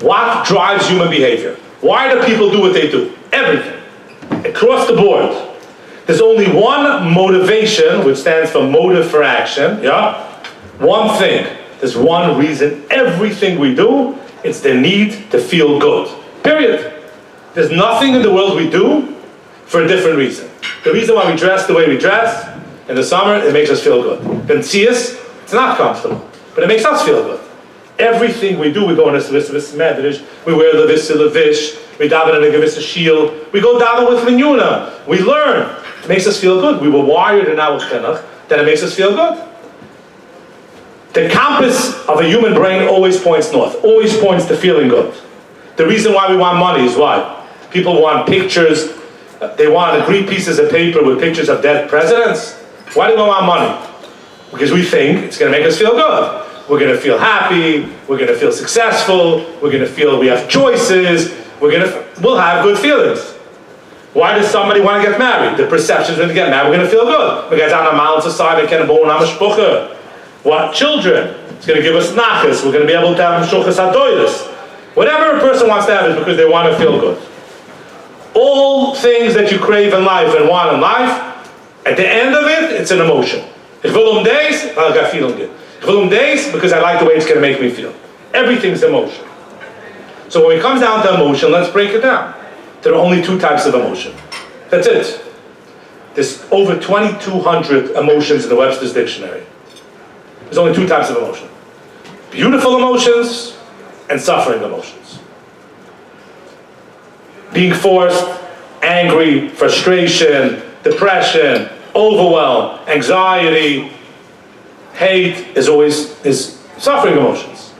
Speaker 1: what drives human behavior? Why do people do what they do? Everything. Across the board. There's only one motivation, which stands for motive for action, yeah? One thing. There's one reason everything we do, it's the need to feel good. Period. There's nothing in the world we do for a different reason. The reason why we dress the way we dress, in the summer, it makes us feel good. Then see us, it's not comfortable, but it makes us feel good. Everything we do, we go in a Swiss medrash, we wear levis levish, we daven in a gewiss shield, we go daven with minyuna, we learn. It makes us feel good. We were wired in our chinuch that it makes us feel good. The compass of a human brain always points north, always points to feeling good. The reason why we want money is why? People want pictures, they want agreed pieces of paper with pictures of dead presidents. Why do we want money? Because we think it's going to make us feel good. We're going to feel happy, we're going to feel successful, we're going to feel we have choices, we'll have good feelings. Why does somebody want to get married? The perception is when they get married, we're going to feel good. We get on a mountain society, what? Children. It's going to give us nachas, we're going to be able to have shuchas hadoyres. Whatever a person wants to have is because they want to feel good. All things that you crave in life and want in life, at the end of it, it's an emotion. Ik wil days, I got feeling good. Ik wil days because I like the way it's going to make me feel. Everything's emotion. So when it comes down to emotion, let's break it down. There are only two types of emotion. That's it. There's over 2,200 emotions in the Webster's Dictionary. There's only two types of emotion. Beautiful emotions and suffering emotions. Being forced, angry, frustration, depression, overwhelm, anxiety, hate is suffering emotions.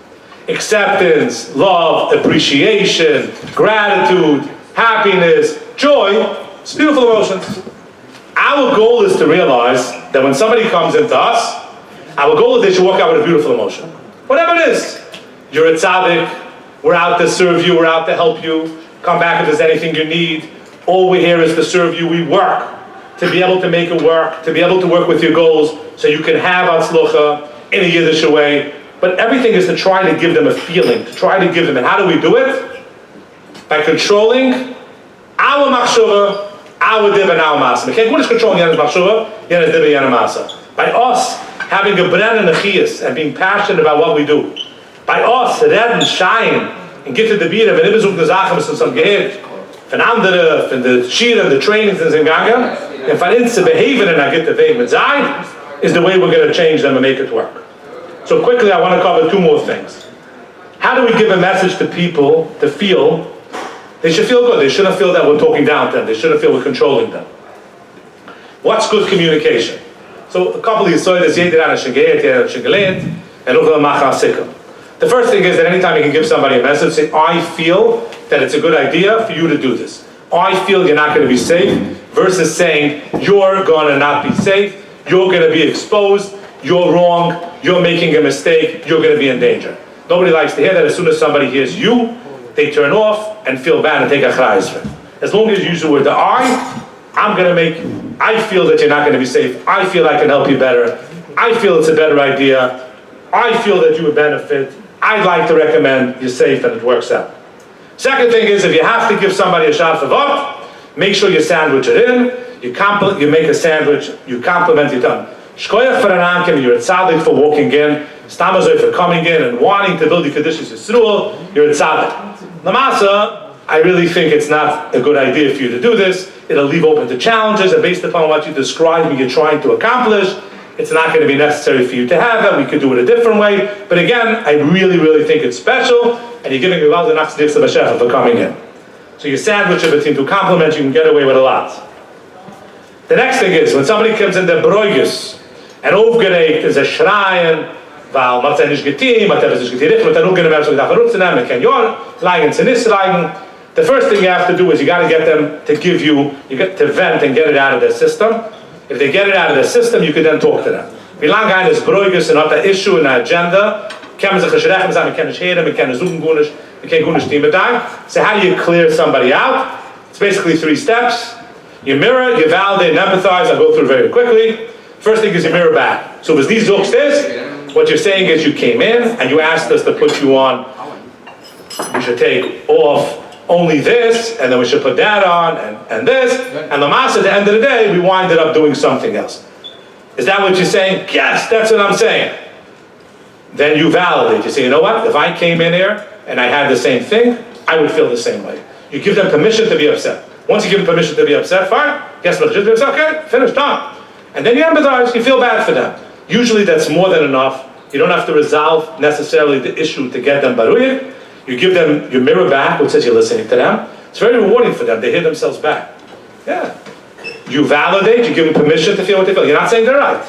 Speaker 1: Acceptance, love, appreciation, gratitude, happiness, joy, it's beautiful emotions. Our goal is to realize that when somebody comes into us, our goal is they should walk out with a beautiful emotion. Whatever it is. You're a tzaddik, we're out to serve you, we're out to help you, come back if there's anything you need. All we're here is to serve you, we work to be able to make it work, to be able to work with your goals, so you can have atzlucha in a Yiddish way. But everything is to try to give them a feeling, to try to give them, and how do we do it? By controlling our machshava, our dib and our masa. What is controlling Yana's machshava? Yana's dib and Yana's masa. By us having a bren and a chiyas and being passionate about what we do. By us red and shine and get to the beat of an ibizuk nezachem and some gehet, van andere, van the shir and the trainings and zingangen, and van inse behaven and I get the vein with zayin, is the way we're going to change them and make it work. So quickly, I want to cover two more things. How do we give a message to people to feel they should feel good? They shouldn't feel that we're talking down to them. They shouldn't feel we're controlling them. What's good communication? So a couple of you saw this, the first thing is that anytime you can give somebody a message, say, I feel that it's a good idea for you to do this. I feel you're not going to be safe, versus saying, you're going to not be safe, you're going to be exposed, you're wrong, you're making a mistake, you're going to be in danger. Nobody likes to hear that. As soon as somebody hears you, they turn off and feel bad and take a chrayas for it. As long as you use the word I feel that you're not going to be safe, I feel I can help you better, I feel it's a better idea, I feel that you would benefit, I'd like to recommend you're safe and it works out. Second thing is, if you have to give somebody a shot for vot, make sure you sandwich it in, you make a sandwich, you compliment it on. Shkoyach for an ankim, you're a tzaddik for walking in, stamazoi for coming in and wanting to build the Kedushas Yisroel, you're a tzaddik. Lamasa, I really think it's not a good idea for you to do this. It'll leave open to challenges, and based upon what you described and you're trying to accomplish, it's not going to be necessary for you to have that. We could do it a different way. But again, I really, really think it's special, and you're giving a the nachs diksa b'shefa for coming in. So you sandwich it between two compliments, you can get away with a lot. The next thing is, when somebody comes in the broigus, and aufgeregt is a schreien, weil man hat nicht getan, man hat es nicht getan, man hat nur genommen, so gedacht, man kann ja liegen, sie nicht liegen. The first thing you have to do is you got to get them to you get to vent and get it out of their system. If they get it out of their system, you can then talk to them. Wie lange eines Bräugers und hat ein Issue, eine Agenda, kann man sich nicht rechnen, man kann nicht hören, man kann nicht suchen, man kann gut nicht nehmen. So how do you clear somebody out? It's basically 3 steps. You mirror, you validate and empathize. I'll go through very quickly. First thing is you mirror back. So as these jokes is, what you're saying is you came in and you asked us to put you on. We should take off only this, and then we should put that on, and this. And the mass at the end of the day, we winded up doing something else. Is that what you're saying? Yes, that's what I'm saying. Then you validate. You say, you know what? If I came in here and I had the same thing, I would feel the same way. You give them permission to be upset. Once you give them permission to be upset, fine. Guess what? Just okay, finished, done. And then you empathize, you feel bad for them. Usually that's more than enough. You don't have to resolve necessarily the issue to get them baruch. You give them your mirror back, which says you're listening to them. It's very rewarding for them. They hear themselves back. Yeah. You validate, you give them permission to feel what they feel. You're not saying they're right.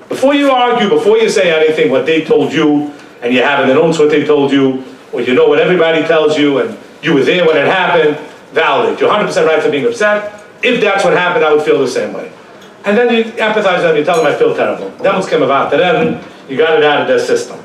Speaker 1: Before you argue, before you say anything, what they told you, and you have in the notes what they told you, or you know what everybody tells you, and you were there when it happened, validate. You're 100% right for being upset. If that's what happened, I would feel the same way. And then you empathize with them, you tell them I feel terrible. Then what's come about to them, you got it out of their system.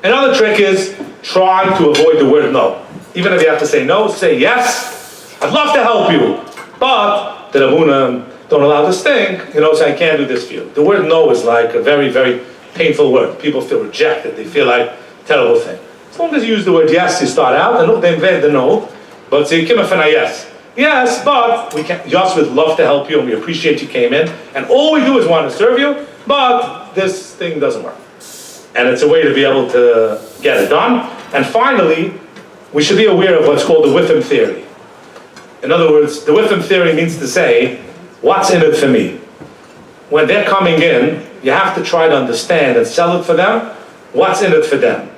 Speaker 1: Another trick is try to avoid the word no. Even if you have to say no, say yes. I'd love to help you, but the Rabunim don't allow this thing, so I can't do this for you. The word no is like a very, very painful word. People feel rejected. They feel like a terrible thing. As long as you use the word yes, you start out, and they invent the no, but say, yes. Yes, but we can, Yos would love to help you, and we appreciate you came in, and all we do is want to serve you, but this thing doesn't work. And it's a way to be able to get it done. And finally, we should be aware of what's called the Witham theory. In other words, the Witham theory means to say, what's in it for me? When they're coming in, you have to try to understand and sell it for them, what's in it for them.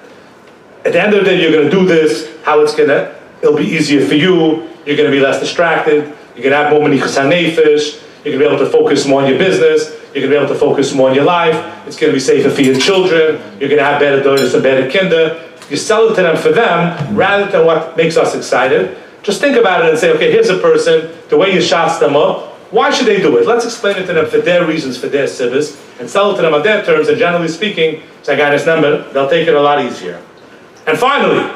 Speaker 1: At the end of the day, you're going to do this, how it'll be easier for you, you're going to be less distracted, you're going to have more manichas hanefesh, you're going to be able to focus more on your business, you're going to be able to focus more on your life, it's going to be safer for your children, you're going to have better daughters and better kinder. You sell it to them for them, rather than what makes us excited. Just think about it and say, okay, here's a person, the way you shots them up, why should they do it? Let's explain it to them for their reasons, for their sivas, and sell it to them on their terms, and generally speaking, they'll take it a lot easier. And finally,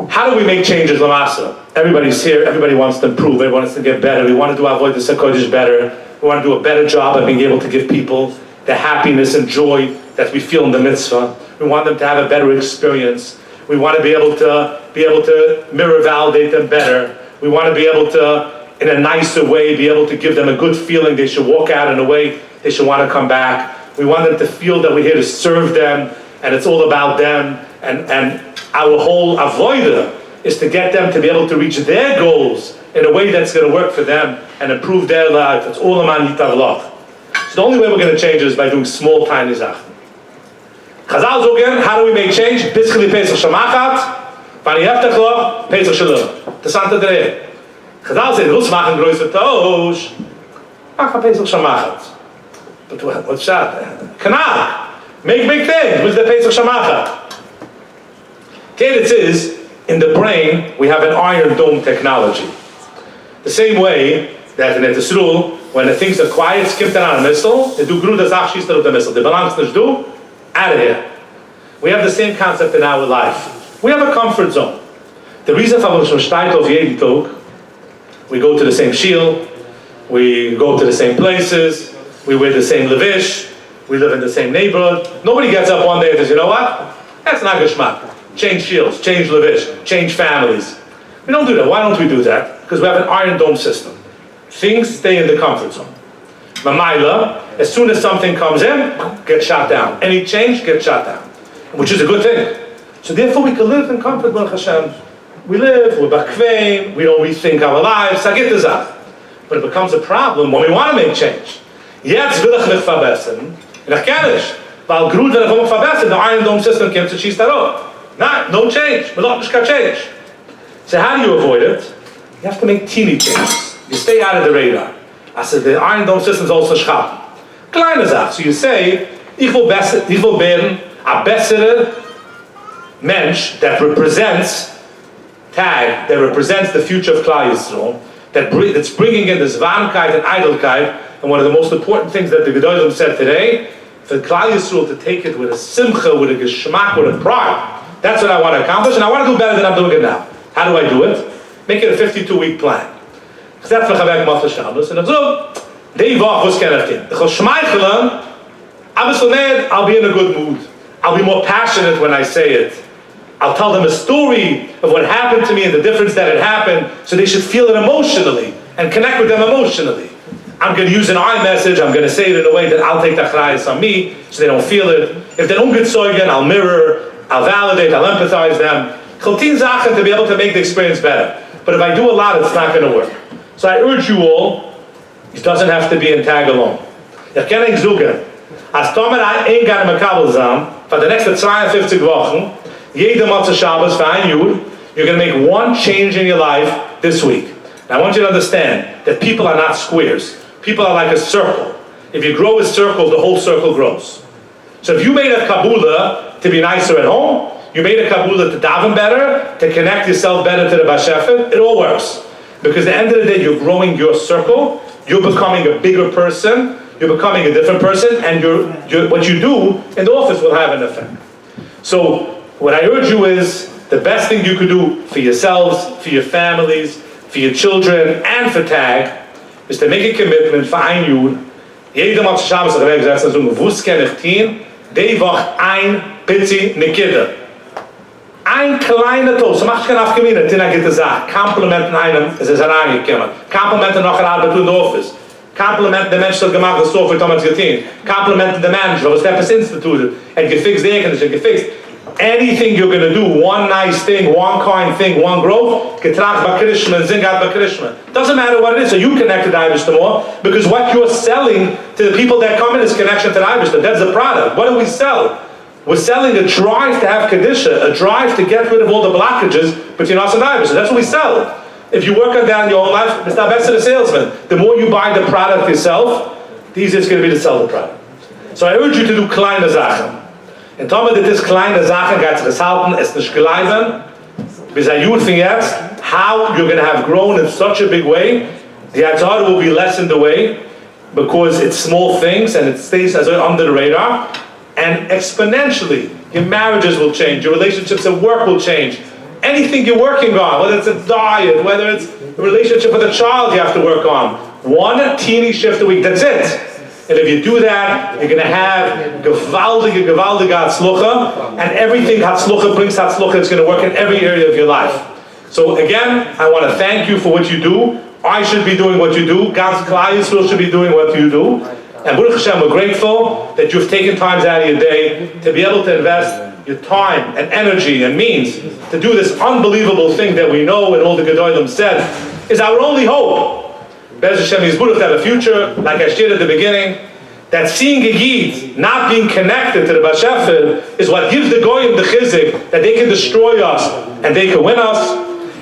Speaker 1: how do we make changes, Lamasa? Everybody's here, everybody wants to improve, everybody wants to get better, we want to do avoid the Sakodesh better, we want to do a better job at being able to give people the happiness and joy that we feel in the mitzvah. We want them to have a better experience. We want to be able to mirror validate them better. We want to be able to, in a nicer way, be able to give them a good feeling. They should walk out in a way they should want to come back. We want them to feel that we're here to serve them, and it's all about them. And our whole avoida is to get them to be able to reach their goals in a way that's going to work for them and improve their life. It's all aman yitavlach. So the only way we're going to change it is by doing small, tiny zachen. Chazal zogen, how do we make change? Biskeli Pesach Shamachat, Vani Heftachloch, Pesach Shalom. The Santa Dreh. Chazal says, Rus machen größer Tosh, Macha Pesach Shamachat. But what's that? Kanal. Make big things with the Pesach Shamachat. Teretz is, in the brain, we have an iron dome technology. The same way that in Etzrul, when the things are quiet, skip them on a missile, they do gruda zachshister of the missile. They belongs to do, out of here. We have the same concept in our life. We have a comfort zone. The reason for we go to the same shield, we go to the same places, we wear the same levish, we live in the same neighborhood. Nobody gets up one day and says, you know what? That's not geschmack. Change shields, change levish, change families. We don't do that. Why don't we do that? Because we have an iron dome system. Things stay in the comfort zone. Mamaila, as soon as something comes in, get shot down. Any change, get shot down. Which is a good thing. So therefore we can live in comfort, Baruch Hashem. We live, we're bakveim, we don't rethink our lives, sagit azach. But it becomes a problem when we want to make change. Jetzt will ich mich verbessern, und ich kann nicht. Weil Grund, wenn ich mich verbessern, the iron dome system comes to schießt darauf. No change, we don't change. So how do you avoid it? You have to make teeny changes. You stay out of the radar. I said the iron dome system is also schapen. Kleine Sache. So you say, ich will werden a bessere Mensch that represents the future of Klal Yisrael, that's bringing in this Warmkeit and Eitelkeit, And one of the most important things that the Gedolim said today, for Klal Yisrael to take it with a simcha, with a geschmack, with a pride. That's what I want to accomplish, and I want to do better than I'm doing it now. How do I do it? Make it a 52-week plan. Except for Chavek Mother Shabbos, and so, Dei Vach was kind of thing. The Choshmeichelen, I'll be in a good mood. I'll be more passionate when I say it. I'll tell them a story of what happened to me and the difference that it happened, so they should feel it emotionally and connect with them emotionally. I'm going to use an iMessage. I'm going to say it in a way that I'll take the achrayus on me, so they don't feel it. If they don't get soigen, I'll mirror, I'll validate, I'll empathize them. Chaltin Zachen to be able to make the experience better. But if I do a lot, it's not going to work. So I urge you all, it doesn't have to be in tag alone. Ich kann euch sagen, als Tomer ein gar nicht mehr Kabel sein, for the next 52 Wochen, jede Motzei Shabbos für ein Jahr, you're going to make one change in your life this week. And I want you to understand that people are not squares. People are like a circle. If you grow a circle, the whole circle grows. So if you made a Kabbalah to be nicer at home, you made a Kabbalah to daven better, to connect yourself better to the Bashefet, it all works. Because at the end of the day, you're growing your circle, you're becoming a bigger person, you're becoming a different person, and what you do in the office will have an effect. So what I urge you is, the best thing you could do for yourselves, for your families, for your children, and for TAG, is to make a commitment for ein Jahr. Jede Mal zu Shabbos, ich gesagt, so gewusst kann ich tun, die Woche ein Pizzi Nikita. Ein kleiner Toast, so macht keine Afgemine, Tina geht es auch. Komplimenten einem, es ist herangekommen. Komplimenten noch eine Arbeit in der Office. Komplimenten der Mensch, der gemacht hat, so viel Thomas getan. Komplimenten der Manager, was der instituted, and gefixt the air conditioner, gefixt. Anything you're going to do, one nice thing, one kind thing, one growth, getracht by Krishma, zingat by Krishma. Doesn't matter what it is, so you connect to the Eibishter more, because what you're selling to the people that come in is connection to the Eibishter. That's the product. What do we sell? We're selling a drive to have Kedusha, a drive to get rid of all the blockages between us and the Eibishter. That's what we sell. If you work on that in your own life, it's not best to the salesman. The more you buy the product yourself, the easier it's going to be to sell the product. So I urge you to do kleine Sachen. Und Thomas, das ist kleine Sachen, geht sich halten, es nicht gleiben, bis ein Jahr von jetzt, how you're going to have grown in such a big way, the Atzara will be less in the way, because it's small things, and it stays as under the radar, and exponentially, your marriages will change, your relationships at work will change, anything you're working on, whether it's a diet, whether it's a relationship with a child you have to work on, one teeny shift a week, that's it. And if you do that, you're going to have gewaldige Hatzlucha, and everything Hatzlucha brings Hatzlucha. It's going to work in every area of your life. So again, I want to thank you for what you do. I should be doing what you do. God's Klal Yisrael should be doing what you do. And Baruch Hashem, we're grateful that you've taken times out of your day to be able to invest your time and energy and means to do this unbelievable thing that we know and all the Gedolim said is our only hope. Bez Hashem Yisburach to have a future, like I shared at the beginning, that seeing a Yid not being connected to the Bashefet is what gives the Goyim the chizik that they can destroy us and they can win us.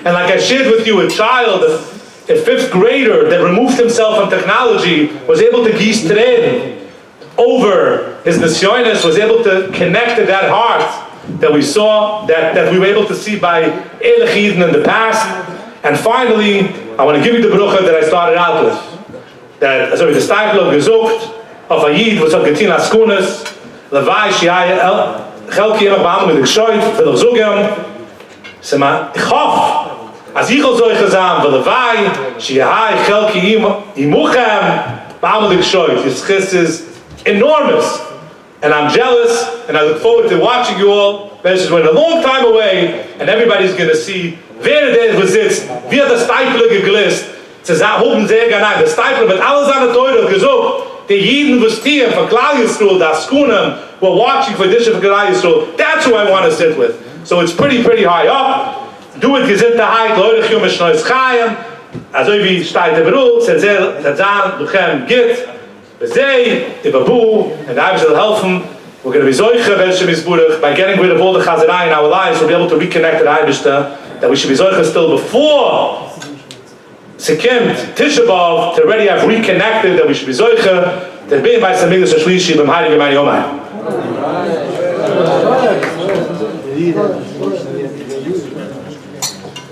Speaker 1: And like I shared with you, a child, a fifth grader that removed himself from technology was able to geese tred over his nisyonis, was able to connect to that heart that we saw, that we were able to see by Eilech Yidden in the past. And finally, I want to give you the bracha that I started out with. That, the Steipler gesucht, auf a Yid, was hat getin as Kunis, Levai, Shiai, Chelki, immer behandelt mit der Gscheut, will ich sagen, ich hoffe, als ich als euch gesagt habe, Levai, Shiai, Chelki, Imuchem, behandelt mit der Gscheut. This is enormous. And I'm jealous, and I look forward to watching you all. This is a long time away, and everybody's going to see wer der besitzt, wie hat der Steipler geglist, zu sagen, hoben sehr gerne, der Steipler mit alles an der Teure gesucht, die Jiden investieren von Klal Yisrael, das Kunem, were watching for this of Klal Yisrael. That's who I want to sit with. So it's pretty high up. Do it Gesinnterheit, Leute, Chumisch Neues Chaim, also wie steht der Beruf, Zazan, Luchem, Git, Bezei, Ibabu, and I will helfen. We're going to be Zoiche, Veshem Yisburach, by getting rid of all the Chazanai in our lives, we'll be able to reconnect to the Eibishter, that we should be Zoiche still before Sekimt, Tisha B'Av, to already have reconnected, that we should be Zoiche, to be by Samigdash HaShlishi, B'm Hayri B'mani Yomai.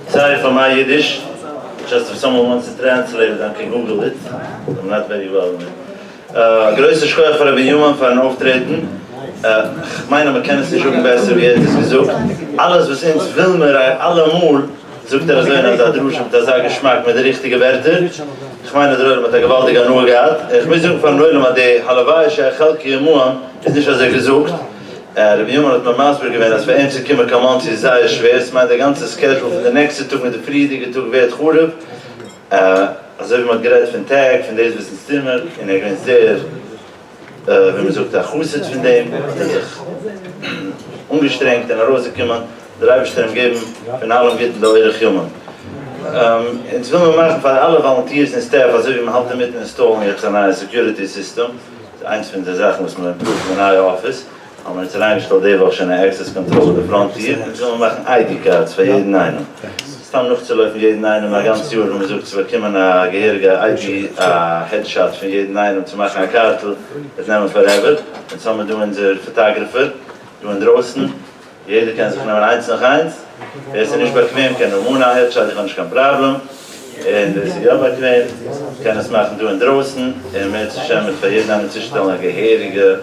Speaker 3: Sorry for my Yiddish. Just if someone wants to translate it, I can Google it. I'm not very well in it. Größte Schule für Rabbi Newman für ein Auftreten. Ich meine, man kann es nicht schon besser, wie es gesucht. Alles, was ins Wilmerei, allemal, sucht so in der Drusch, das ist Geschmack mit den richtigen Wörtern. Ich meine, der Röhrl hat eine gewaltige Nuhe gehabt. Ich muss sagen, von Röhrl, aber die Halawaiische Chalki Muam ist nicht, was gesucht. Rabbi Newman hat mir Maßberg gewählt, als wir ihm zu kommen, kann man sich sehr schwer. Ich meine, der ganze Schedule von der nächsten Tag mit der Friedige Tag wird gut. Also wie man geredet von Tag, von diesem Wissen Stimmer, und ich bin sehr, wenn man sucht, der Chusset von dem, der sich ungestrengt in der Rose kümmern, der Reibestern geben, von allem wird der Eure kümmern. Jetzt will man machen, für alle Volunteers in Staff, also wie man halt damit installen, jetzt ein neues Security System. Das ist eins von den Sachen, was man prüft in ein Office. Aber man hat reingestellt, die Woche schon eine Access Control der Frontier. Jetzt will man machen ID-Cards für jeden einen. Es ist dann noch zu laufen, jeden einen, mal ganz Jahr, wo man sucht, zu bekommen eine gehörige ID-Headshot für jeden einen, um zu machen eine Karte, das nehmen wir forever. Jetzt haben wir unsere Photographer, draußen. Jeder kann sich nehmen eins nach eins. Wer ist nicht bequem, kann nur eine Headshot, ich habe kein Problem. Und das ist ja bequem, kann es machen draußen. Und mit sich für jeden einen zu stellen, eine gehörige,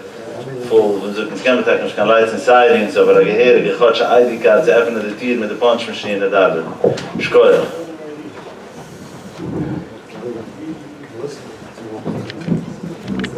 Speaker 3: voll, wenn so ein Kämmertag nicht kann leiten Sidings, aber eine gehörige, ID-Card, sie öffnen die Tür mit der Punchmaschine da. Schkoll.